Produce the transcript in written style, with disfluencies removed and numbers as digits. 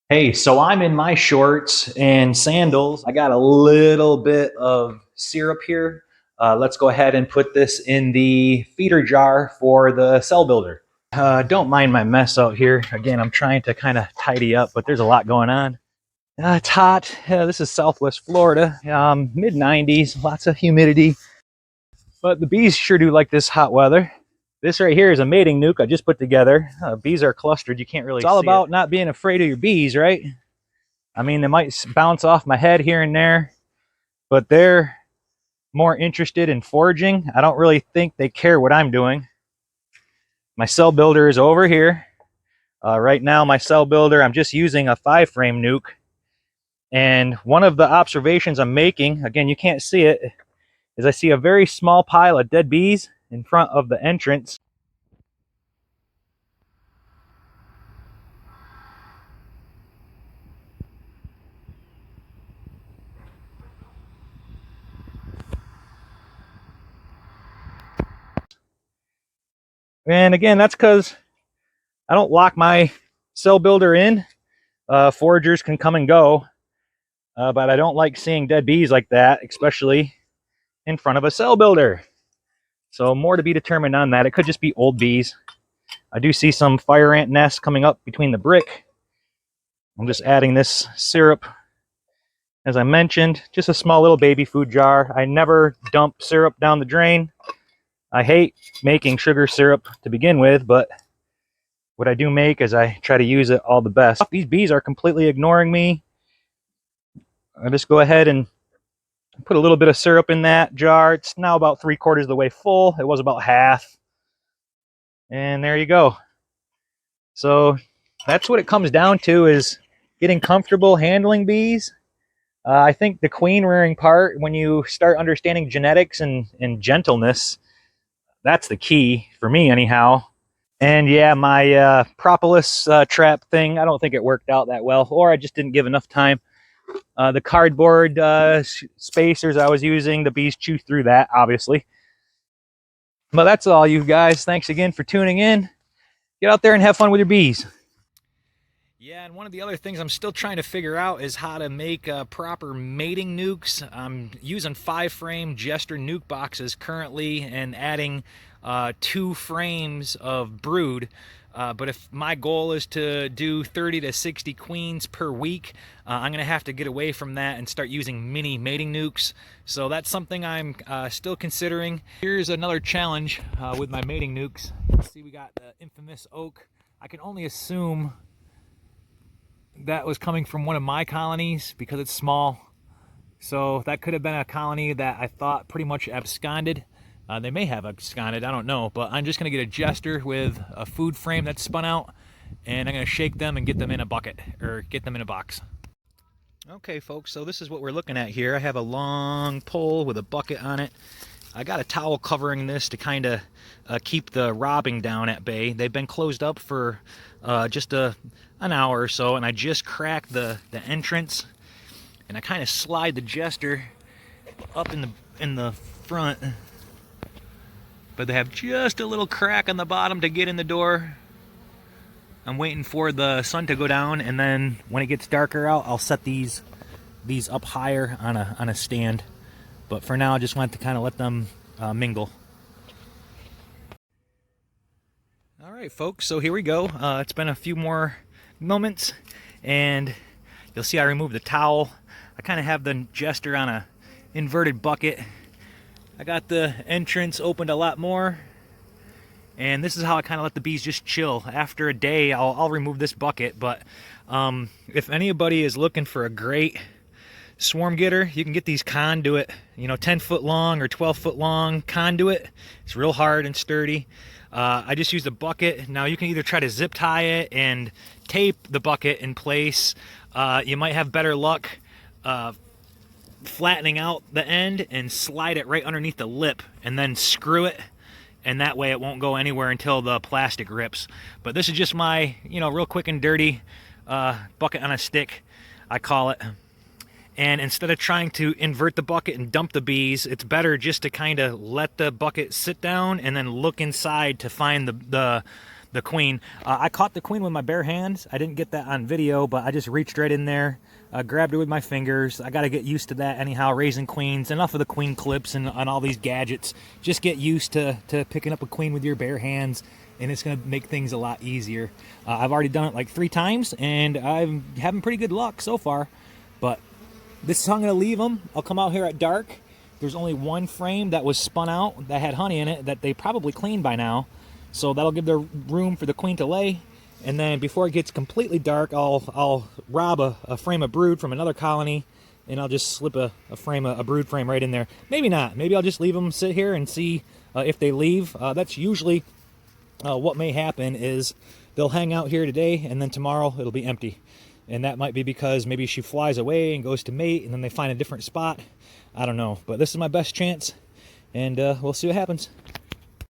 Hey, so I'm in my shorts and sandals. I got a little bit of syrup here. Let's go ahead and put this in the feeder jar for the cell builder. Don't mind my mess out here. Again, I'm trying to kind of tidy up, but there's a lot going on. It's hot. This is Southwest Florida, mid 90s, lots of humidity. But the bees sure do like this hot weather. This right here is a mating nuke I just put together. Bees are clustered. You can't really see it. It's all about not being afraid of your bees, right? I mean, they might bounce off my head here and there, but they're more interested in foraging. I don't really think they care what I'm doing. My cell builder is over here. Right now, my cell builder, I'm just using a 5-frame nuke. And one of the observations I'm making, again, you can't see it, is I see a very small pile of dead bees in front of the entrance. And again, that's because I don't lock my cell builder in. Foragers can come and go, but I don't like seeing dead bees like that, especially in front of a cell builder. So more to be determined on that. It could just be old bees. I do see some fire ant nests coming up between the brick. I'm just adding this syrup. As I mentioned, just a small little baby food jar. I never dump syrup down the drain. I hate making sugar syrup to begin with, but what I do make is I try to use it all the best. These bees are completely ignoring me. I just go ahead and put a little bit of syrup in that jar. It's now about 3/4 of the way full. It was about half. And there you go. So that's what it comes down to, is getting comfortable handling bees. I think the queen rearing part, when you start understanding genetics and gentleness, that's the key for me anyhow. And yeah, my propolis trap thing, I don't think it worked out that well, or I just didn't give enough time. The cardboard spacers I was using, the bees chew through that, obviously. But that's all, you guys. Thanks again for tuning in. Get out there and have fun with your bees. Yeah, and one of the other things I'm still trying to figure out is how to make proper mating nukes. I'm using 5-frame Jester nuke boxes currently and adding 2 frames of brood. But if my goal is to do 30 to 60 queens per week, I'm going to have to get away from that and start using mini mating nukes. So that's something I'm still considering. Here's another challenge with my mating nukes. See, we got the infamous oak. I can only assume that was coming from one of my colonies because it's small. So that could have been a colony that I thought pretty much absconded. They may have absconded, I don't know, but I'm just going to get a Jester with a food frame that's spun out, and I'm going to shake them and get them in a bucket, or get them in a box. Okay, folks, so this is what we're looking at here. I have a long pole with a bucket on it. I got a towel covering this to kind of keep the robbing down at bay. They've been closed up for just an hour or so, and I just cracked the entrance, and I kind of slide the Jester up in the front, but they have just a little crack on the bottom to get in the door. I'm waiting for the sun to go down, and then when it gets darker out, I'll set these up higher on a stand. But for now, I just want to kind of let them mingle. All right, folks, so here we go. It's been a few more moments, and you'll see I removed the towel. I kind of have the Jester on a inverted bucket. I got the entrance opened a lot more, and this is how I kind of let the bees just chill. After a day, I'll remove this bucket, but if anybody is looking for a great swarm getter, you can get these conduit, 10-foot long or 12-foot long conduit. It's real hard and sturdy. I just used a bucket. Now you can either try to zip tie it and tape the bucket in place. You might have better luck flattening out the end and slide it right underneath the lip and then screw it, and that way it won't go anywhere until the plastic rips. But this is just my real quick and dirty bucket on a stick, I call it. And instead of trying to invert the bucket and dump the bees, it's better just to kind of let the bucket sit down and then look inside to find the the queen. I caught the queen with my bare hands. I didn't get that on video, but I just reached right in there, grabbed her with my fingers. I got to get used to that anyhow, raising queens. Enough of the queen clips and all these gadgets. Just get used to picking up a queen with your bare hands, and it's going to make things a lot easier. I've already done it like 3 times, and I'm having pretty good luck so far. But this is how I'm going to leave them. I'll come out here at dark. There's only one frame that was spun out that had honey in it that they probably cleaned by now. So that'll give their room for the queen to lay. And then before it gets completely dark, I'll rob a frame of brood from another colony, and I'll just slip a brood frame right in there. Maybe not. Maybe I'll just leave them sit here and see if they leave. That's usually what may happen is they'll hang out here today, and then tomorrow it'll be empty. And that might be because maybe she flies away and goes to mate, and then they find a different spot. I don't know. But this is my best chance, and we'll see what happens.